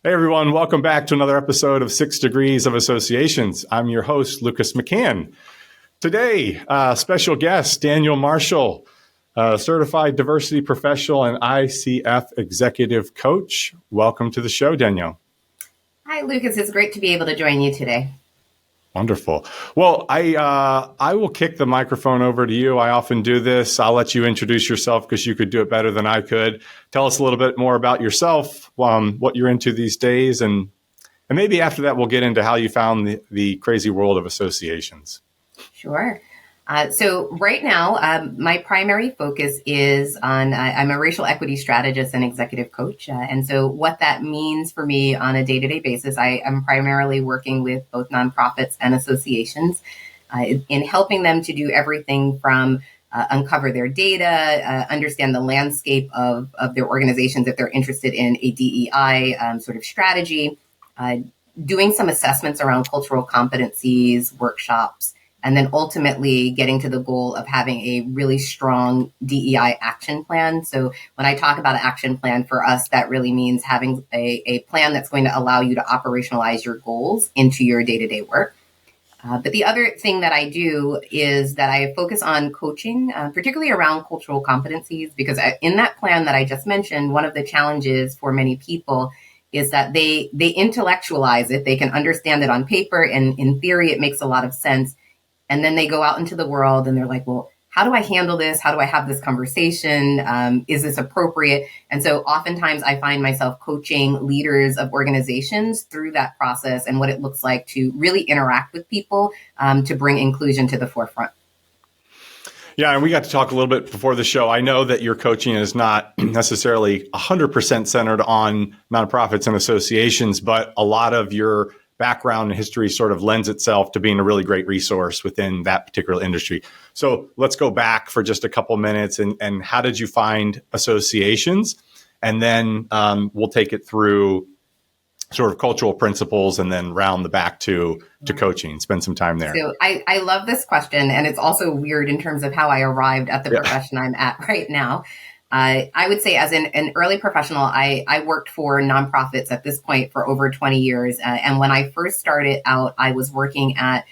Hey everyone, welcome back to another episode of 6 Degrees of Associations. I'm your host, Lucas McCann. Today, special guest, Danielle Marshall, certified diversity professional and ICF executive coach. Welcome to the show, Danielle. Hi, Lucas. It's great to be able to join you today. Wonderful. Well, I will kick the microphone over to you. I often do this. I'll let you introduce yourself because you could do it better than I could. Tell us a little bit more about yourself, what you're into these days, and maybe after that we'll get into how you found the crazy world of associations. Sure. So right now, my primary focus is on, I'm a racial equity strategist and executive coach. And so what that means for me on a day-to-day basis, I am primarily working with both nonprofits and associations in helping them to do everything from uncover their data, understand the landscape of their organizations if they're interested in a DEI sort of strategy, doing some assessments around cultural competencies, workshops, and then ultimately getting to the goal of having a really strong DEI action plan. So when I talk about an action plan for us, that really means having a plan that's going to allow you to operationalize your goals into your day-to-day work. But the other thing that I do is that I focus on coaching, particularly around cultural competencies, because in that plan that I just mentioned, one of the challenges for many people is that they intellectualize it. They can understand it on paper, and in theory, it makes a lot of sense. And then they go out into the world and they're like, well, how do I handle this? How do I have this conversation? Is this appropriate? And so oftentimes I find myself coaching leaders of organizations through that process and what it looks like to really interact with people to bring inclusion to the forefront. Yeah, and we got to talk a little bit before the show. I know that your coaching is not necessarily 100% centered on nonprofits and associations, but a lot of your background and history sort of lends itself to being a really great resource within that particular industry. So let's go back for just a couple minutes and how did you find associations? And then we'll take it through sort of cultural principles and then round the back to coaching, spend some time there. So I love this question. And it's also weird in terms of how I arrived at the profession I'm at right now. I would say as an early professional, I worked for nonprofits at this point for over 20 years. And when I first started out, I was working at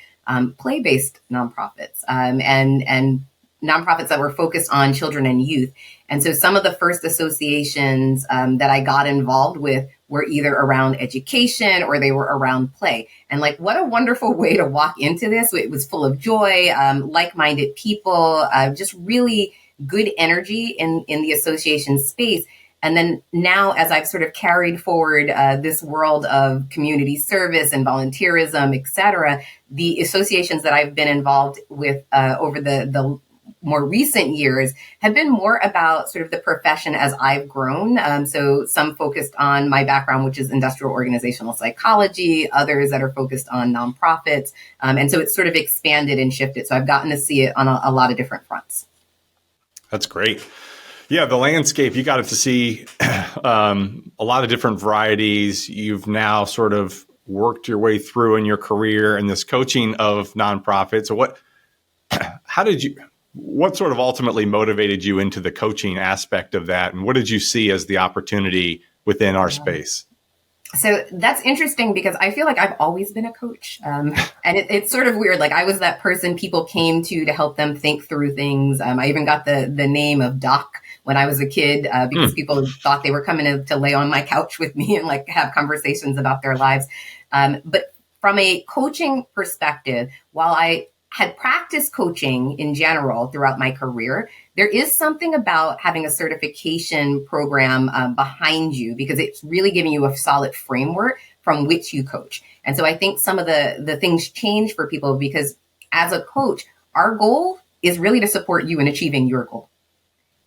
play-based nonprofits and nonprofits that were focused on children and youth. And so some of the first associations that I got involved with were either around education or they were around play. And like, what a wonderful way to walk into this. It was full of joy, like-minded people, just really good energy in the association space. And then now, as I've sort of carried forward this world of community service and volunteerism, et cetera, the associations that I've been involved with over the more recent years have been more about sort of the profession as I've grown. So some focused on my background, which is industrial organizational psychology, others that are focused on nonprofits. And so it's sort of expanded and shifted. So I've gotten to see it on a lot of different fronts. That's great. Yeah, the landscape, you got to see a lot of different varieties. You've now sort of worked your way through in your career and this coaching of nonprofits. So what sort of ultimately motivated you into the coaching aspect of that? And what did you see as the opportunity within our space? So that's interesting because I feel like I've always been a coach. And it's sort of weird. Like I was that person people came to help them think through things. I even got the name of Doc when I was a kid because people thought they were coming to lay on my couch with me and like have conversations about their lives. But from a coaching perspective, while I had practiced coaching in general throughout my career, there is something about having a certification program behind you because it's really giving you a solid framework from which you coach. And so I think some of the things change for people because as a coach, our goal is really to support you in achieving your goal.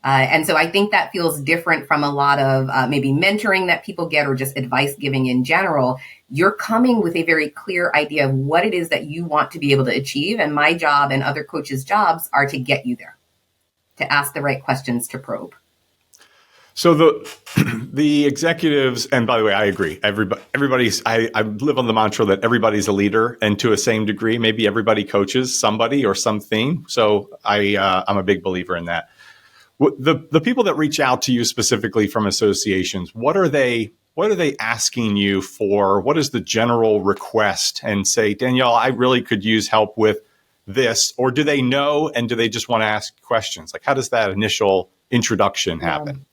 And so I think that feels different from a lot of maybe mentoring that people get or just advice giving in general. You're coming with a very clear idea of what it is that you want to be able to achieve. And my job and other coaches' jobs are to get you there, to ask the right questions, to probe. So the executives, and by the way, I agree. Everybody's. I live on the mantra that everybody's a leader, and to a same degree, maybe everybody coaches somebody or something. So I'm a big believer in that. The people that reach out to you specifically from associations, what are they what are they asking you for? What is the general request? And say, Danielle, I really could use help with this. Or do they know, and do they just want to ask questions? Like, how does that initial introduction happen?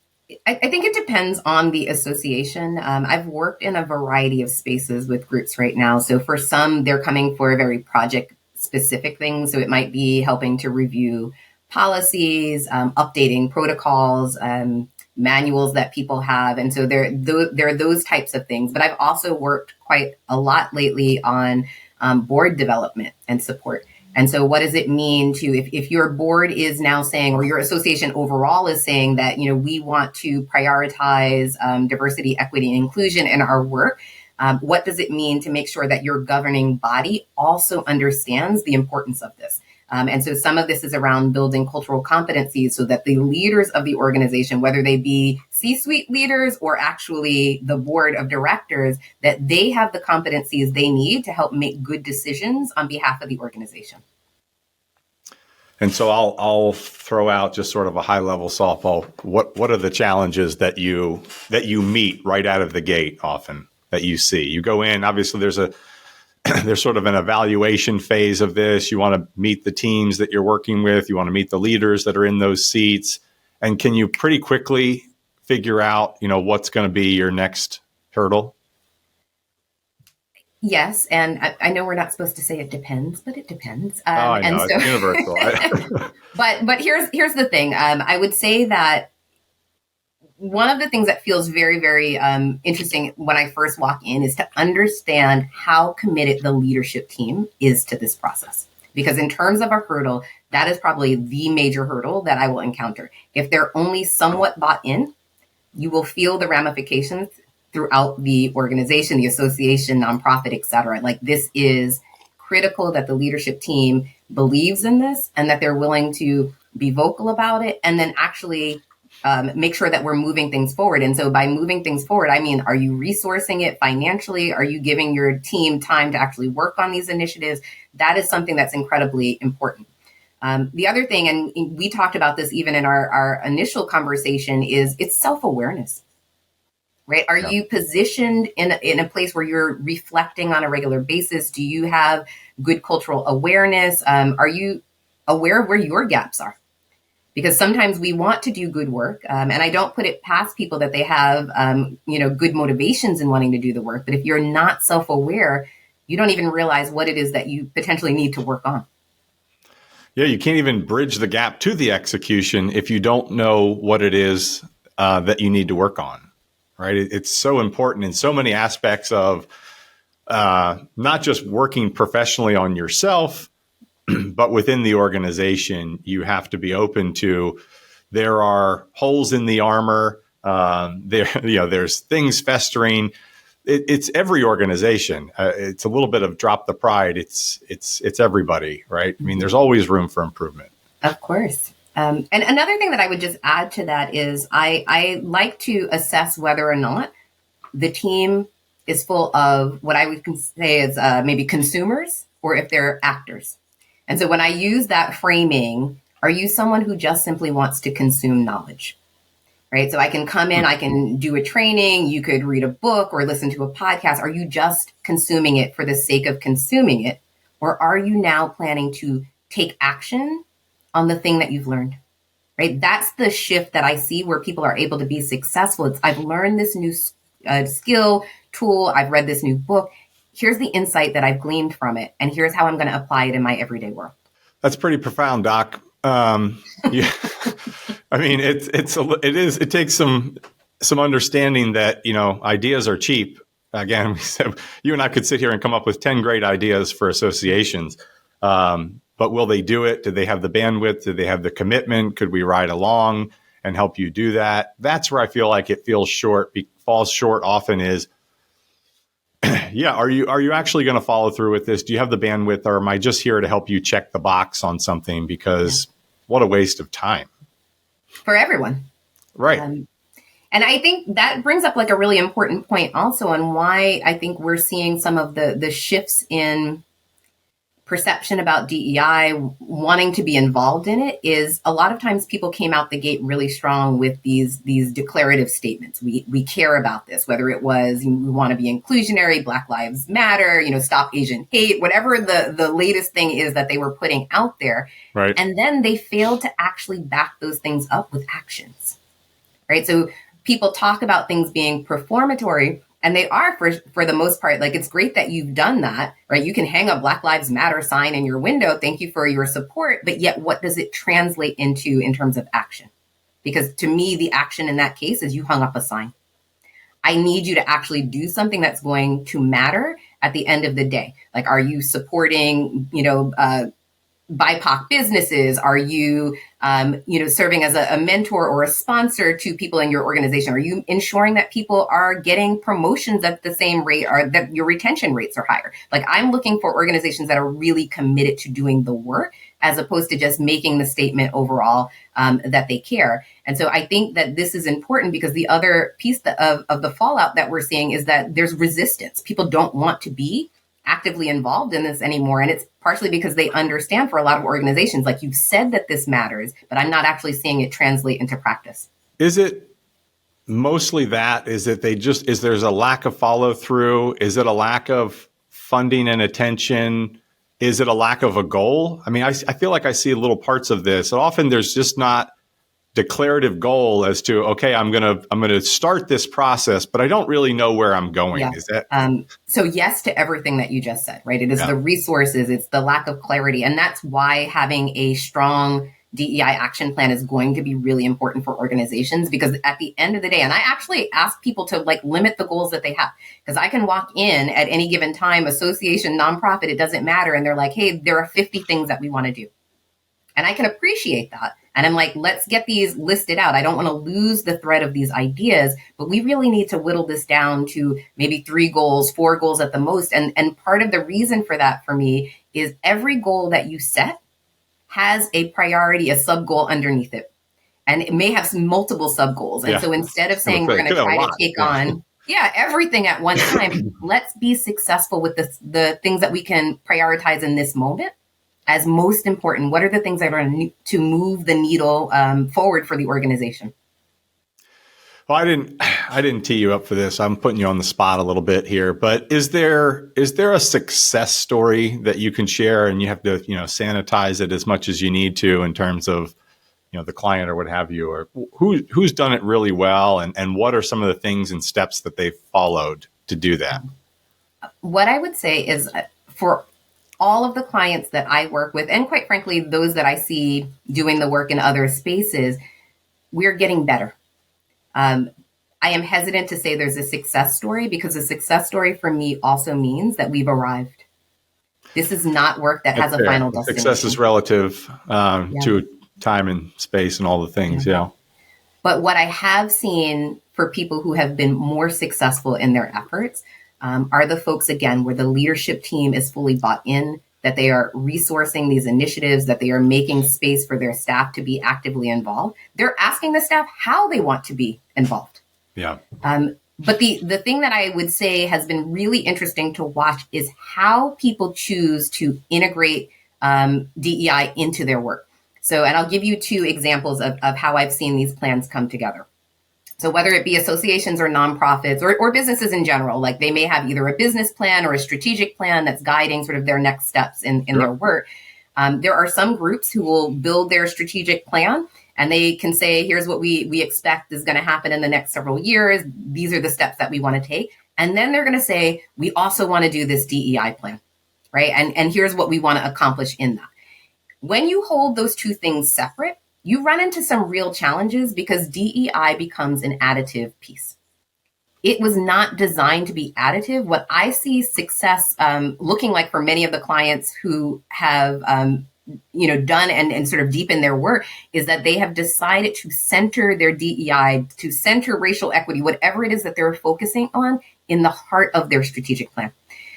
I think it depends on the association. I've worked in a variety of spaces with groups right now. So for some, they're coming for a very project specific thing. So it might be helping to review policies, updating protocols, manuals that people have. And so there are those types of things. But I've also worked quite a lot lately on board development and support. And so what does it mean to, if your board is now saying, or your association overall is saying that, we want to prioritize diversity, equity, and inclusion in our work, what does it mean to make sure that your governing body also understands the importance of this? And so some of this is around building cultural competencies so that the leaders of the organization, whether they be C-suite leaders or actually the board of directors, that they have the competencies they need to help make good decisions on behalf of the organization. And so I'll throw out just sort of a high level softball. What are the challenges that you meet right out of the gate often that you see? You go in, obviously there's sort of an evaluation phase of this. You want to meet the teams that you're working with. You want to meet the leaders that are in those seats. And can you pretty quickly figure out, what's going to be your next hurdle? Yes, and I know we're not supposed to say it depends, but it depends. I know, it's universal. But here's the thing. I would say that one of the things that feels very, very interesting when I first walk in is to understand how committed the leadership team is to this process. Because in terms of a hurdle, that is probably the major hurdle that I will encounter. If they're only somewhat bought in, you will feel the ramifications throughout the organization, the association, nonprofit, et cetera. Like, this is critical that the leadership team believes in this and that they're willing to be vocal about it and then actually make sure that we're moving things forward. And so by moving things forward, I mean, are you resourcing it financially? Are you giving your team time to actually work on these initiatives? That is something that's incredibly important. The other thing, and we talked about this even in our initial conversation, is it's self-awareness. Right? Are you positioned in a place where you're reflecting on a regular basis? Do you have good cultural awareness? Are you aware of where your gaps are? Because sometimes we want to do good work, and I don't put it past people that they have, good motivations in wanting to do the work. But if you're not self-aware, you don't even realize what it is that you potentially need to work on. Yeah, you can't even bridge the gap to the execution if you don't know what it is that you need to work on. Right. It's so important in so many aspects of not just working professionally on yourself, but within the organization. You have to be open to, there are holes in the armor. There's things festering. It's every organization. It's a little bit of drop the pride. It's everybody. Right. I mean, there's always room for improvement. Of course. And another thing that I would just add to that is I like to assess whether or not the team is full of what I would say is maybe consumers or if they're actors. And so when I use that framing, are you someone who just simply wants to consume knowledge? Right? So I can come in, I can do a training, you could read a book or listen to a podcast. Are you just consuming it for the sake of consuming it? Or are you now planning to take action on the thing that you've learned, right? That's the shift that I see where people are able to be successful. It's, I've learned this new skill, tool. I've read this new book. Here's the insight that I've gleaned from it. And here's how I'm going to apply it in my everyday world. That's pretty profound, Doc. Yeah. I mean, it takes some understanding that, ideas are cheap. Again, we said you and I could sit here and come up with 10 great ideas for associations. But will they do it? Do they have the bandwidth? Do they have the commitment? Could we ride along and help you do that? That's where I feel like it falls short often is, yeah, are you actually going to follow through with this? Do you have the bandwidth, or am I just here to help you check the box on something? Because what a waste of time. For everyone. Right. And I think that brings up like a really important point also on why I think we're seeing some of the shifts in perception about DEI, wanting to be involved in it, is a lot of times people came out the gate really strong with these declarative statements. We care about this, whether it was we want to be inclusionary, Black Lives Matter, stop Asian hate, whatever the latest thing is that they were putting out there. Right. And then they failed to actually back those things up with actions. Right. So people talk about things being performatory, and they are for the most part. Like, it's great that you've done that, right? You can hang a Black Lives Matter sign in your window. Thank you for your support. But yet, what does it translate into in terms of action? Because to me, the action in that case is you hung up a sign. I need you to actually do something that's going to matter at the end of the day. Like, are you supporting, BIPOC businesses? Are you, serving as a mentor or a sponsor to people in your organization? Are you ensuring that people are getting promotions at the same rate, or that your retention rates are higher? Like, I'm looking for organizations that are really committed to doing the work, as opposed to just making the statement overall that they care. And so I think that this is important, because the other piece of the fallout that we're seeing is that there's resistance. People don't want to be actively involved in this anymore. And it's partially because they understand, for a lot of organizations, like, you've said that this matters, but I'm not actually seeing it translate into practice. Is it mostly that? Is it there's a lack of follow through? Is it a lack of funding and attention? Is it a lack of a goal? I mean, I feel like I see little parts of this. And often there's just not declarative goal as to, okay, I'm gonna start this process, but I don't really know where I'm going. Yeah. Is that so? Yes to everything that you just said. Right? It is the resources, it's the lack of clarity, and that's why having a strong DEI action plan is going to be really important for organizations. Because at the end of the day, and I actually ask people to limit the goals that they have, because I can walk in at any given time, association, nonprofit, it doesn't matter, and they're like, hey, there are 50 things that we want to do, and I can appreciate that. And I'm like, let's get these listed out. I don't want to lose the thread of these ideas, but we really need to whittle this down to maybe 3 goals, 4 goals at the most. And part of the reason for that, for me, is every goal that you set has a priority, a sub goal underneath it. And it may have multiple sub goals. And so instead of saying we're going to try to take on everything at one time, let's be successful with the things that we can prioritize in this moment as most important. What are the things that are going to move the needle forward for the organization? Well, I didn't tee you up for this. I'm putting you on the spot a little bit here, but is there a success story that you can share, and you have to, sanitize it as much as you need to in terms of, the client or what have you, or who's done it really well, and what are some of the things and steps that they've followed to do that? What I would say is, for all of the clients that I work with, and quite frankly, those that I see doing the work in other spaces, we're getting better. I am hesitant to say there's a success story, because a success story for me also means that we've arrived. This is not work that has a final destination. Success is relative to time and space and all the things. Yeah. But what I have seen for people who have been more successful in their efforts are the folks, again, where the leadership team is fully bought in, that they are resourcing these initiatives, that they are making space for their staff to be actively involved. They're asking the staff how they want to be involved. Yeah. But the thing that I would say has been really interesting to watch is how people choose to integrate DEI into their work. So, and I'll give you 2 examples of how I've seen these plans come together. So whether it be associations or nonprofits or businesses in general, like, they may have either a business plan or a strategic plan that's guiding sort of their next steps in their work. There are some groups who will build their strategic plan, and they can say, here's what we expect is going to happen in the next several years. These are the steps that we want to take. And then they're going to say, we also want to do this DEI plan, right? And here's what we want to accomplish in that. When you hold those 2 things separate, you run into some real challenges, because DEI becomes an additive piece. It was not designed to be additive. What I see success looking like for many of the clients who have done and sort of deepen their work is that they have decided to center their DEI, to center racial equity, whatever it is that they're focusing on, in the heart of their strategic plan.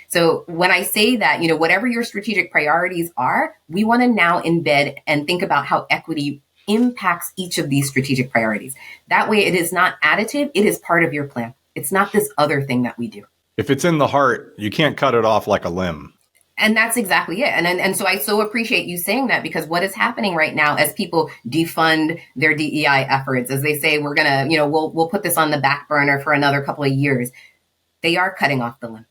So when I say that, whatever your strategic priorities are, we want to now embed and think about how equity impacts each of these strategic priorities. That way, it is not additive. It is part of your plan. It's not this other thing that we do. If it's in the heart, you can't cut it off like a limb. And that's exactly it. And so I so appreciate you saying that, because what is happening right now as people defund their DEI efforts, as they say, we're going to, we'll put this on the back burner for another couple of years. They are cutting off the limb.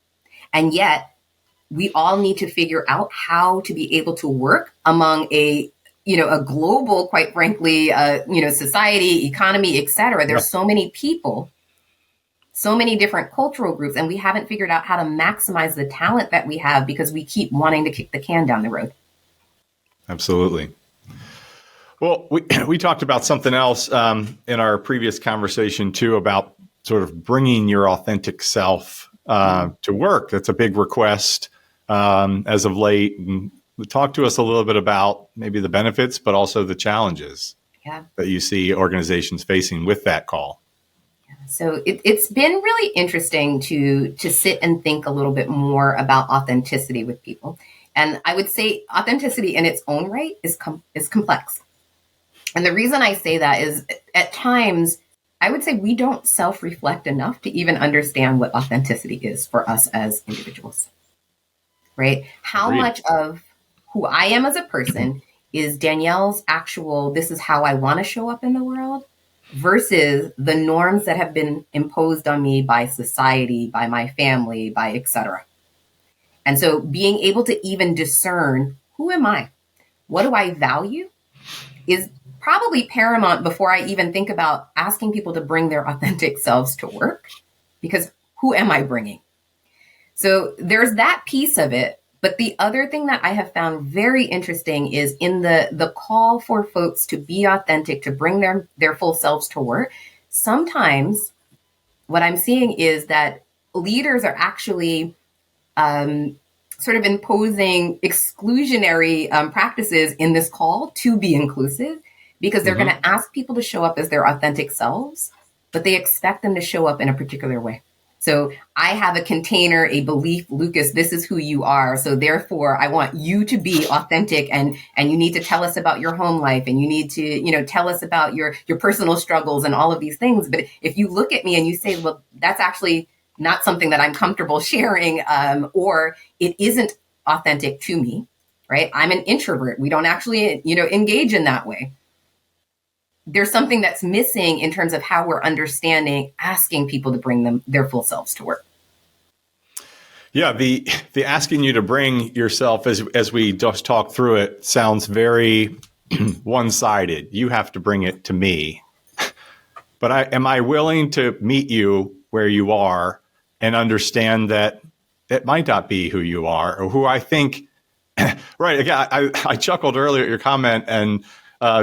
And yet we all need to figure out how to be able to work among a global, quite frankly, society, economy, et cetera. There's so many people, so many different cultural groups, and we haven't figured out how to maximize the talent that we have because we keep wanting to kick the can down the road. Absolutely. Well, we talked about something else in our previous conversation too, about sort of bringing your authentic self to work. That's a big request as of late. And talk to us a little bit about maybe the benefits, but also the challenges that you see organizations facing with that call. So it's been really interesting to sit and think a little bit more about authenticity with people. And I would say authenticity in its own right is complex. And the reason I say that is at times, I would say we don't self-reflect enough to even understand what authenticity is for us as individuals, right? How Agreed. Much of who I am as a person is Danielle's actual, this is how I want to show up in the world, versus the norms that have been imposed on me by society, by my family, by et cetera. And so being able to even discern, who am I? What do I value? Is probably paramount before I even think about asking people to bring their authentic selves to work, because who am I bringing? So there's that piece of it. But the other thing that I have found very interesting is in the call for folks to be authentic, to bring their full selves to work. Sometimes what I'm seeing is that leaders are actually sort of imposing exclusionary practices in this call to be inclusive, because they're going to ask people to show up as their authentic selves, but they expect them to show up in a particular way. So I have a container, a belief, Lucas, this is who you are. So therefore, I want you to be authentic, and you need to tell us about your home life, and you need to, tell us about your personal struggles and all of these things. But if you look at me and you say, well, that's actually not something that I'm comfortable sharing, or it isn't authentic to me, right? I'm an introvert. We don't actually, engage in that way. There's something that's missing in terms of how we're understanding, asking people to bring their full selves to work. Yeah, the asking you to bring yourself, as we just talk through it, sounds very one-sided. You have to bring it to me. But am I willing to meet you where you are and understand that it might not be who you are or who I think? Right. Again, I chuckled earlier at your comment and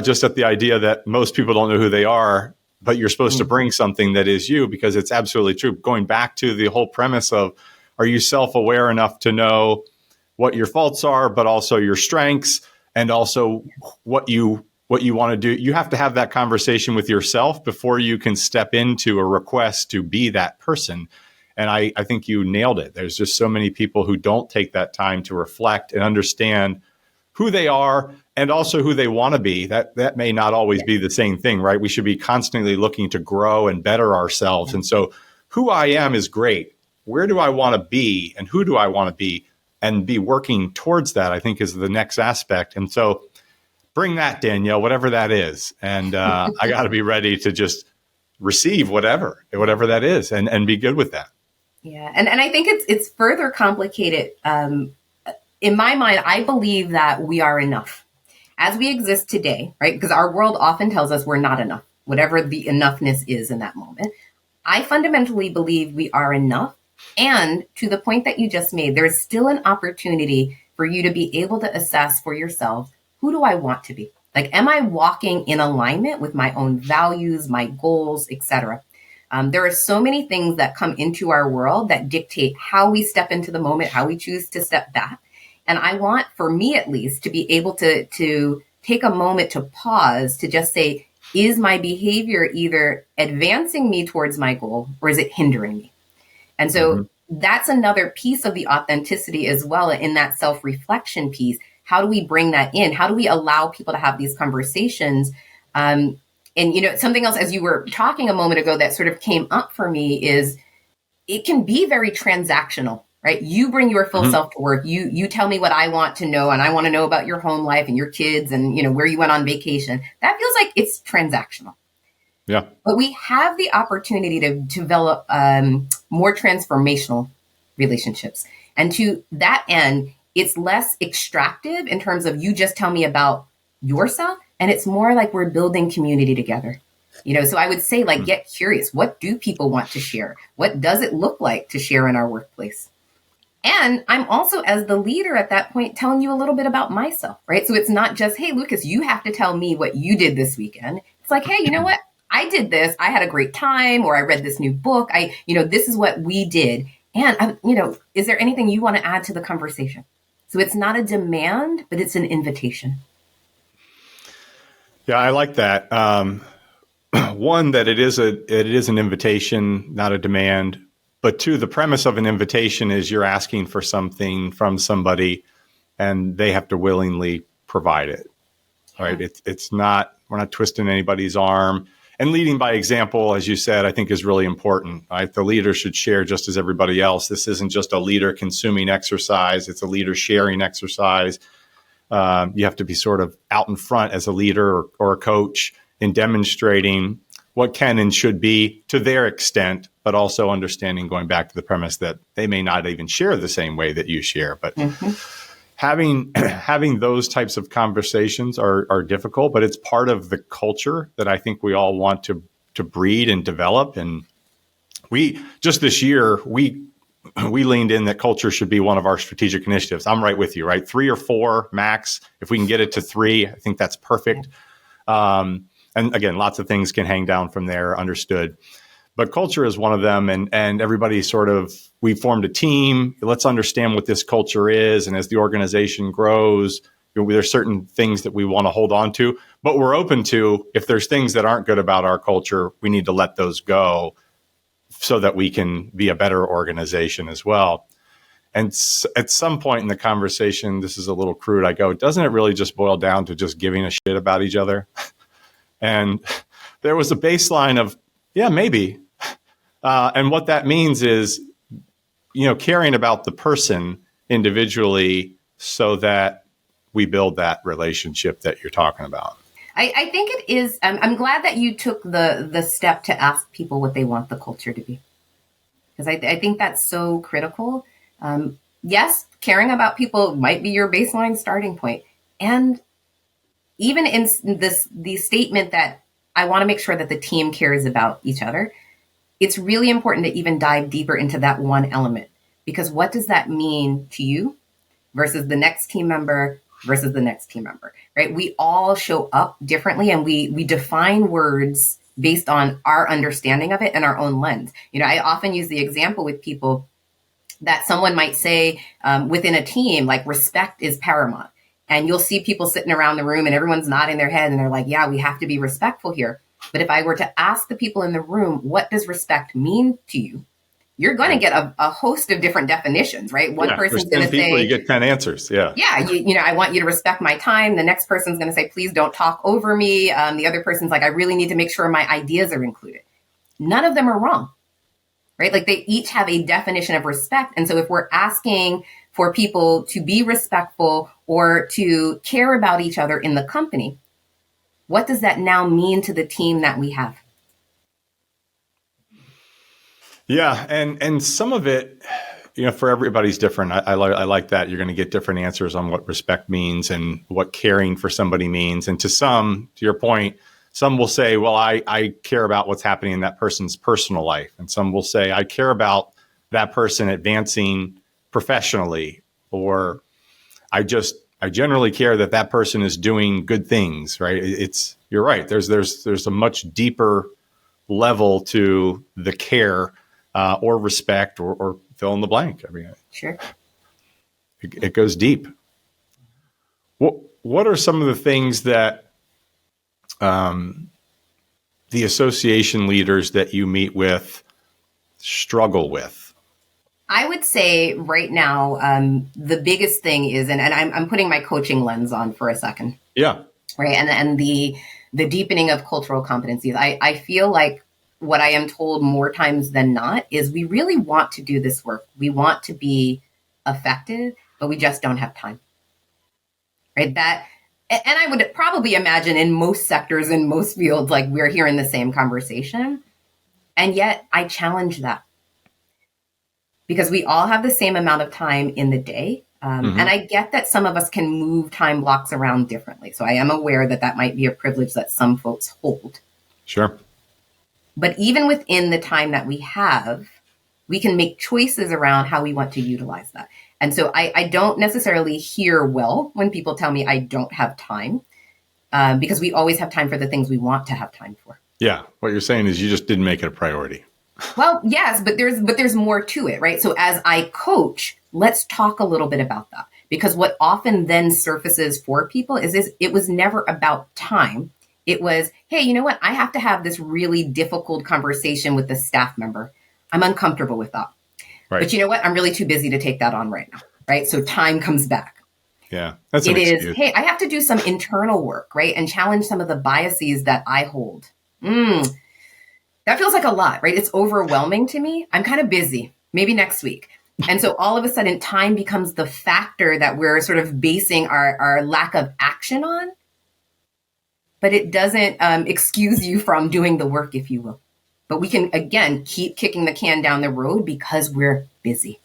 just at the idea that most people don't know who they are, but you're supposed to bring something that is you, because it's absolutely true. Going back to the whole premise of, are you self-aware enough to know what your faults are, but also your strengths, and also what you want to do? You have to have that conversation with yourself before you can step into a request to be that person. And I think you nailed it. There's just so many people who don't take that time to reflect and understand who they are and also who they want to be. That may not always be the same thing, right? We should be constantly looking to grow and better ourselves. And so who I am is great. Where do I want to be and who do I want to be? And be working towards that, I think, is the next aspect. And so bring that, Danielle, whatever that is. And I got to be ready to just receive whatever that is and be good with that. Yeah. And I think it's further complicated. In my mind, I believe that we are enough as we exist today, right? Because our world often tells us we're not enough, whatever the enoughness is in that moment. I fundamentally believe we are enough. And to the point that you just made, there's still an opportunity for you to be able to assess for yourself, who do I want to be? Like, am I walking in alignment with my own values, my goals, et cetera? There are so many things that come into our world that dictate how we step into the moment, how we choose to step back. And I want, for me at least, to be able to take a moment to pause, to just say, is my behavior either advancing me towards my goal or is it hindering me? And so that's another piece of the authenticity as well, in that self-reflection piece. How do we bring that in? How do we allow people to have these conversations? And, something else, as you were talking a moment ago, that sort of came up for me is it can be very transactional, right? You bring your full Mhm. self to work. You tell me what I want to know, and I want to know about your home life and your kids and, where you went on vacation. That feels like it's transactional. Yeah. But we have the opportunity to develop more transformational relationships. And to that end, it's less extractive in terms of you just tell me about yourself, and it's more like we're building community together. So I would say, like, get curious. What do people want to share? What does it look like to share in our workplace? And I'm also, as the leader at that point, telling you a little bit about myself, right? So it's not just, hey, Lucas, you have to tell me what you did this weekend. It's like, hey, you know what? I did this. I had a great time, or I read this new book. This is what we did. And, is there anything you want to add to the conversation? So it's not a demand, but it's an invitation. Yeah, I like that. One, that it is an invitation, not a demand. But two, the premise of an invitation is you're asking for something from somebody, and they have to willingly provide it. Right? It's not, we're not twisting anybody's arm. And leading by example, as you said, I think is really important. Right? The leader should share just as everybody else. This isn't just a leader consuming exercise; it's a leader sharing exercise. You have to be sort of out in front as a leader or a coach in demonstrating what can and should be to their extent, but also understanding, going back to the premise that they may not even share the same way that you share. But having those types of conversations are difficult, but it's part of the culture that I think we all want to breed and develop. And we just this year, we leaned in that culture should be one of our strategic initiatives. I'm right with you, right? 3 or 4 max. If we can get it to 3, I think that's perfect. And again, lots of things can hang down from there, understood. But culture is one of them. And everybody we formed a team. Let's understand what this culture is. And as the organization grows, there's certain things that we want to hold on to. But we're open to, if there's things that aren't good about our culture, we need to let those go so that we can be a better organization as well. And at some point in the conversation, this is a little crude, I go, doesn't it really just boil down to just giving a shit about each other? And there was a baseline of, yeah, maybe. And what that means is, caring about the person individually so that we build that relationship that you're talking about. I think it is. I'm glad that you took the step to ask people what they want the culture to be, because I think that's so critical. Yes, caring about people might be your baseline starting point. And even in the statement that I want to make sure that the team cares about each other, it's really important to even dive deeper into that one element, because what does that mean to you versus the next team member versus the next team member, right? We all show up differently, and we define words based on our understanding of it and our own lens. I often use the example with people that someone might say within a team, like, respect is paramount. And you'll see people sitting around the room and everyone's nodding their head and they're like, yeah, we have to be respectful here. But if I were to ask the people in the room, what does respect mean to you? You're going to get a host of different definitions, right? One person's going to say, you get 10 answers. Yeah. Yeah. I want you to respect my time. The next person's going to say, please don't talk over me. The other person's like, I really need to make sure my ideas are included. None of them are wrong, right? Like, they each have a definition of respect. And so if we're asking for people to be respectful or to care about each other in the company, what does that now mean to the team that we have? Yeah. And some of it, for everybody's different. I like that. You're going to get different answers on what respect means and what caring for somebody means. And to your point, some will say, well, I care about what's happening in that person's personal life. And some will say, I care about that person advancing professionally, or I generally care that person is doing good things, right? You're right. There's a much deeper level to the care or respect or fill in the blank. I mean, sure, it goes deep. What are some of the things that the association leaders that you meet with struggle with? I would say right now, the biggest thing is, and I'm putting my coaching lens on for a second. Yeah. Right. And the deepening of cultural competencies. I feel like what I am told more times than not is we really want to do this work. We want to be effective, but we just don't have time. Right? And I would probably imagine in most sectors, in most fields, like we're hearing the same conversation. And yet I challenge that because we all have the same amount of time in the day. And I get that some of us can move time blocks around differently. So I am aware that that might be a privilege that some folks hold. Sure. But even within the time that we have, we can make choices around how we want to utilize that. And so I don't necessarily hear well when people tell me I don't have time, because we always have time for the things we want to have time for. Yeah. What you're saying is you just didn't make it a priority. Well, yes, but there's more to it, right? So as I coach, let's talk a little bit about that, because what often then surfaces for people is it was never about time. It was, hey, you know what? I have to have this really difficult conversation with the staff member. I'm uncomfortable with that. Right. But you know what? I'm really too busy to take that on right now, right? So time comes back. Yeah, that's an excuse. Hey, I have to do some internal work, right? And challenge some of the biases that I hold. That feels like a lot, right? It's overwhelming to me. I'm kind of busy, maybe next week. And so all of a sudden time becomes the factor that we're sort of basing our lack of action on. But it doesn't excuse you from doing the work, if you will. But we can, again, keep kicking the can down the road because we're busy.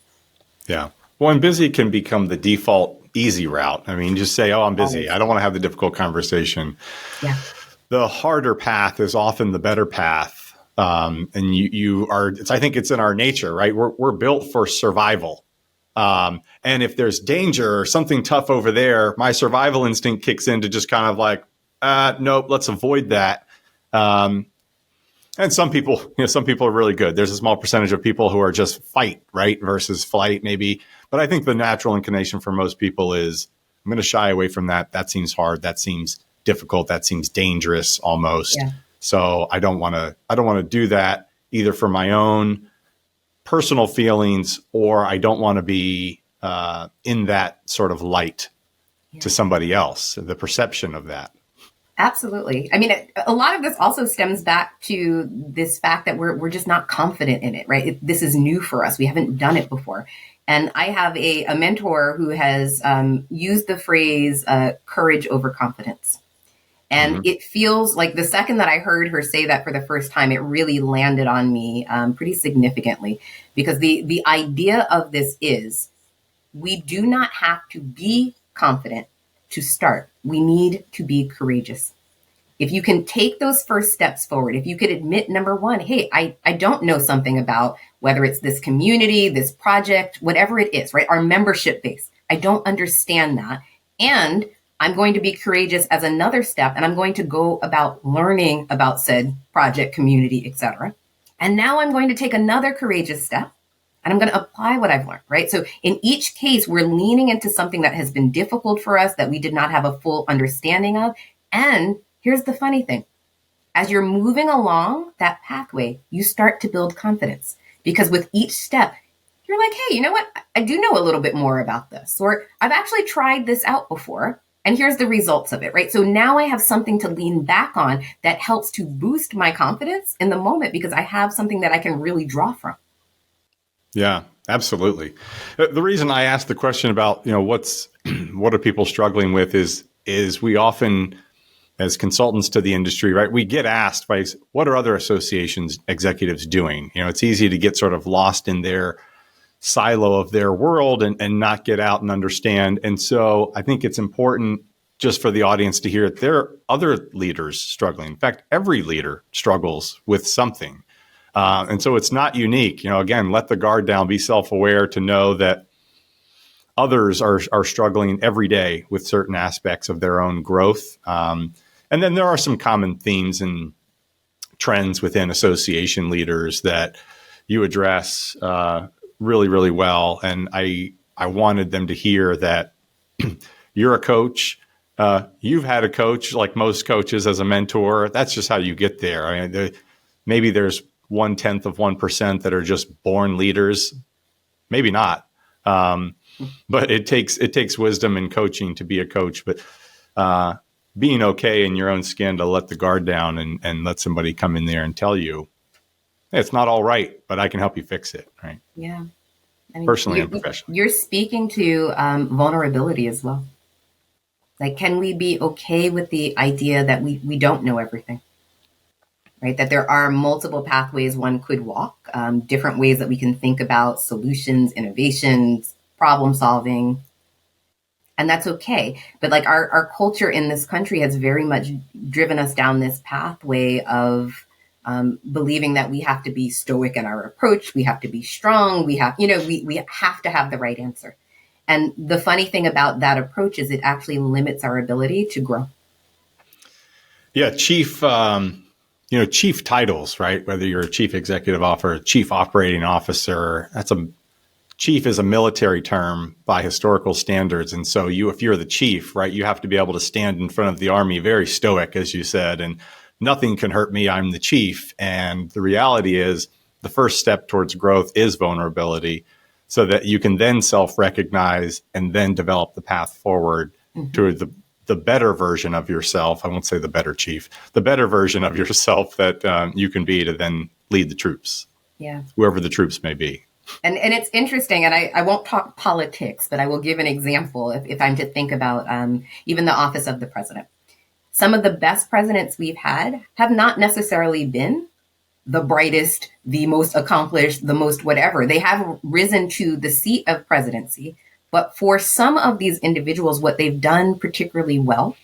Yeah. Well, and busy can become the default easy route. I mean, just say, oh, I'm busy. I don't want to have the difficult conversation. Yeah. The harder path is often the better path. And you are, I think it's in our nature, right? We're built for survival. And if there's danger or something tough over there, my survival instinct kicks in to just kind of like, nope, let's avoid that. And some people are really good. There's a small percentage of people who are just fight, right, versus flight, maybe. But I think the natural inclination for most people is, I'm going to shy away from that. That seems hard. That seems difficult. That seems dangerous almost. Yeah. So I don't want to do that either for my own personal feelings, or I don't want to be in that sort of light to somebody else, the perception of that. Absolutely. I mean, a lot of this also stems back to this fact that we're just not confident in it, right? This is new for us. We haven't done it before. And I have a mentor who has used the phrase courage over confidence. And it feels like the second that I heard her say that for the first time, it really landed on me pretty significantly, because the idea of this is we do not have to be confident to start. We need to be courageous. If you can take those first steps forward, if you could admit, number one, hey, I don't know something about whether it's this community, this project, whatever it is, right? Our membership base. I don't understand that. And I'm going to be courageous as another step, and I'm going to go about learning about said project, community, etc. And now I'm going to take another courageous step, and I'm going to apply what I've learned, right? So in each case, we're leaning into something that has been difficult for us, that we did not have a full understanding of. And here's the funny thing. As you're moving along that pathway, you start to build confidence, because with each step, you're like, hey, you know what? I do know a little bit more about this, or I've actually tried this out before, and here's the results of it, right? So now I have something to lean back on that helps to boost my confidence in the moment, because I have something that I can really draw from. Yeah, absolutely. The reason I asked the question about, what are people struggling with is we often, as consultants to the industry, right, we get asked by, what are other associations executives doing? It's easy to get sort of lost in their silo of their world and not get out and understand. And so I think it's important just for the audience to hear there are other leaders struggling. In fact, every leader struggles with something. And so it's not unique. Again, let the guard down, be self-aware to know that others are struggling every day with certain aspects of their own growth. And then there are some common themes and trends within association leaders that you address really, really well. And I wanted them to hear that you're a coach. You've had a coach, like most coaches, as a mentor. That's just how you get there. I mean, maybe there's 0.1% that are just born leaders. Maybe not. But it takes wisdom and coaching to be a coach. But being okay in your own skin to let the guard down and let somebody come in there and tell you, hey, it's not all right, but I can help you fix it, right? Yeah. I mean, Personally and professionally. you're speaking to vulnerability as well. Like, can we be okay with the idea that we don't know everything, right? That there are multiple pathways one could walk, different ways that we can think about solutions, innovations, problem solving, and that's okay. But like our culture in this country has very much driven us down this pathway of believing that we have to be stoic in our approach, we have to be strong, we have to have the right answer. And the funny thing about that approach is it actually limits our ability to grow. Yeah, chief titles, right? Whether you're a chief executive officer, chief operating officer, chief is a military term by historical standards. And so if you're the chief, right, you have to be able to stand in front of the army very stoic, as you said, and nothing can hurt me. I'm the chief. And the reality is the first step towards growth is vulnerability, so that you can then self-recognize and then develop the path forward to the better version of yourself. I won't say the better chief, the better version of yourself that you can be to then lead the troops, whoever the troops may be. And it's interesting, and I won't talk politics, but I will give an example if I'm to think about even the office of the president. Some of the best presidents we've had have not necessarily been the brightest, the most accomplished, the most whatever. They have risen to the seat of presidency. But for some of these individuals, what they've done particularly well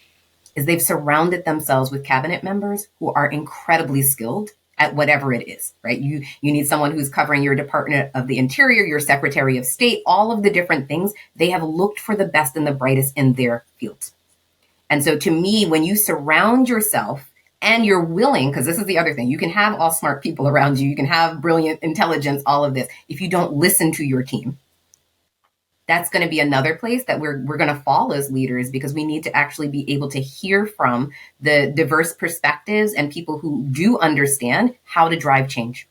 is they've surrounded themselves with cabinet members who are incredibly skilled at whatever it is, right? You need someone who's covering your Department of the Interior, your Secretary of State, all of the different things. They have looked for the best and the brightest in their fields. And so to me, when you surround yourself and you're willing, because this is the other thing, you can have all smart people around you, you can have brilliant intelligence, all of this. If you don't listen to your team, that's going to be another place that we're going to fall as leaders, because we need to actually be able to hear from the diverse perspectives and people who do understand how to drive change.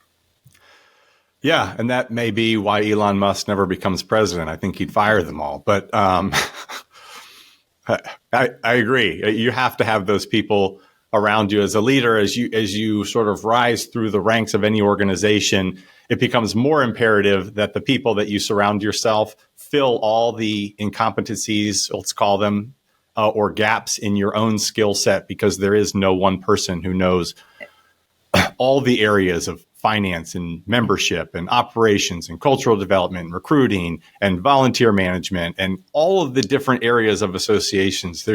Yeah, and that may be why Elon Musk never becomes president. I think he'd fire them all. But I agree. You have to have those people around you as a leader. As you sort of rise through the ranks of any organization, it becomes more imperative that the people that you surround yourself fill all the incompetencies, let's call them, or gaps in your own skill set, because there is no one person who knows all the areas of finance and membership and operations and cultural development and recruiting and volunteer management and all of the different areas of associations.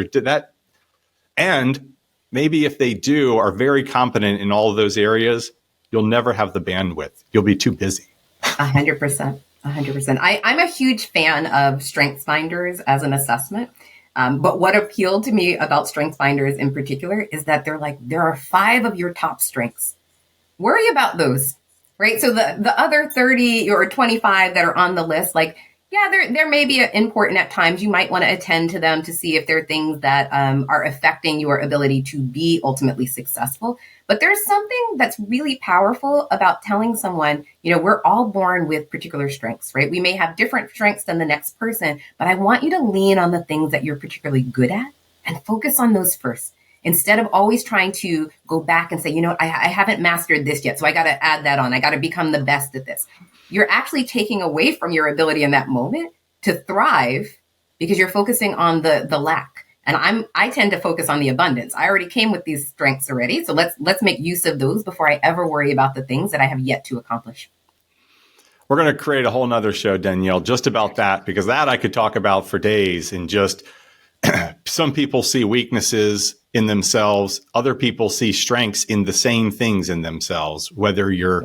And maybe if they are very competent in all of those areas, you'll never have the bandwidth. You'll be too busy. 100%. 100%. I'm a huge fan of StrengthsFinders as an assessment. But what appealed to me about StrengthsFinders in particular is that they're like, there are 5 of your top strengths. Worry about those, right? So the other 30 or 25 that are on the list, like, yeah, they're maybe important at times. You might want to attend to them to see if there are things that are affecting your ability to be ultimately successful. But there's something that's really powerful about telling someone, we're all born with particular strengths, right? We may have different strengths than the next person, but I want you to lean on the things that you're particularly good at and focus on those first, instead of always trying to go back and say, I haven't mastered this yet, so I got to add that on. I got to become the best at this. You're actually taking away from your ability in that moment to thrive because you're focusing on the lack. And I tend to focus on the abundance. I already came with these strengths already. So let's make use of those before I ever worry about the things that I have yet to accomplish. We're going to create a whole nother show, Danielle, just about that, because that I could talk about for days. And just some people see weaknesses in themselves. Other people see strengths in the same things in themselves, whether you're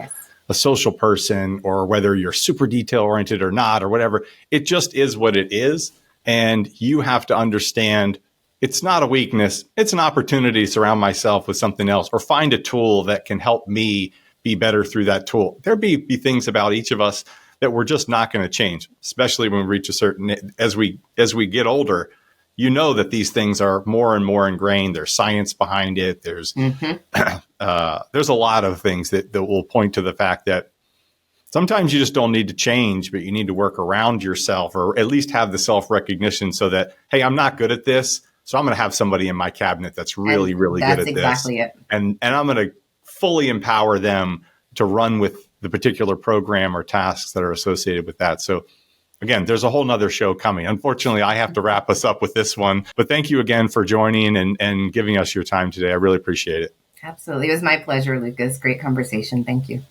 a social person or whether you're super detail oriented or not, or whatever. It just is what it is. And you have to understand it's not a weakness. It's an opportunity to surround myself with something else or find a tool that can help me be better through that tool. There'll be things about each of us that we're just not going to change, especially when we reach a certain, as we get older. That these things are more and more ingrained. There's science behind it. There's there's a lot of things that will point to the fact that sometimes you just don't need to change, but you need to work around yourself, or at least have the self-recognition so that, hey, I'm not good at this, so I'm going to have somebody in my cabinet that's really good at exactly this. It. And I'm going to fully empower them to run with the particular program or tasks that are associated with that. So again, there's a whole nother show coming. Unfortunately, I have to wrap us up with this one, but thank you again for joining and giving us your time today. I really appreciate it. Absolutely. It was my pleasure, Lucas. Great conversation. Thank you.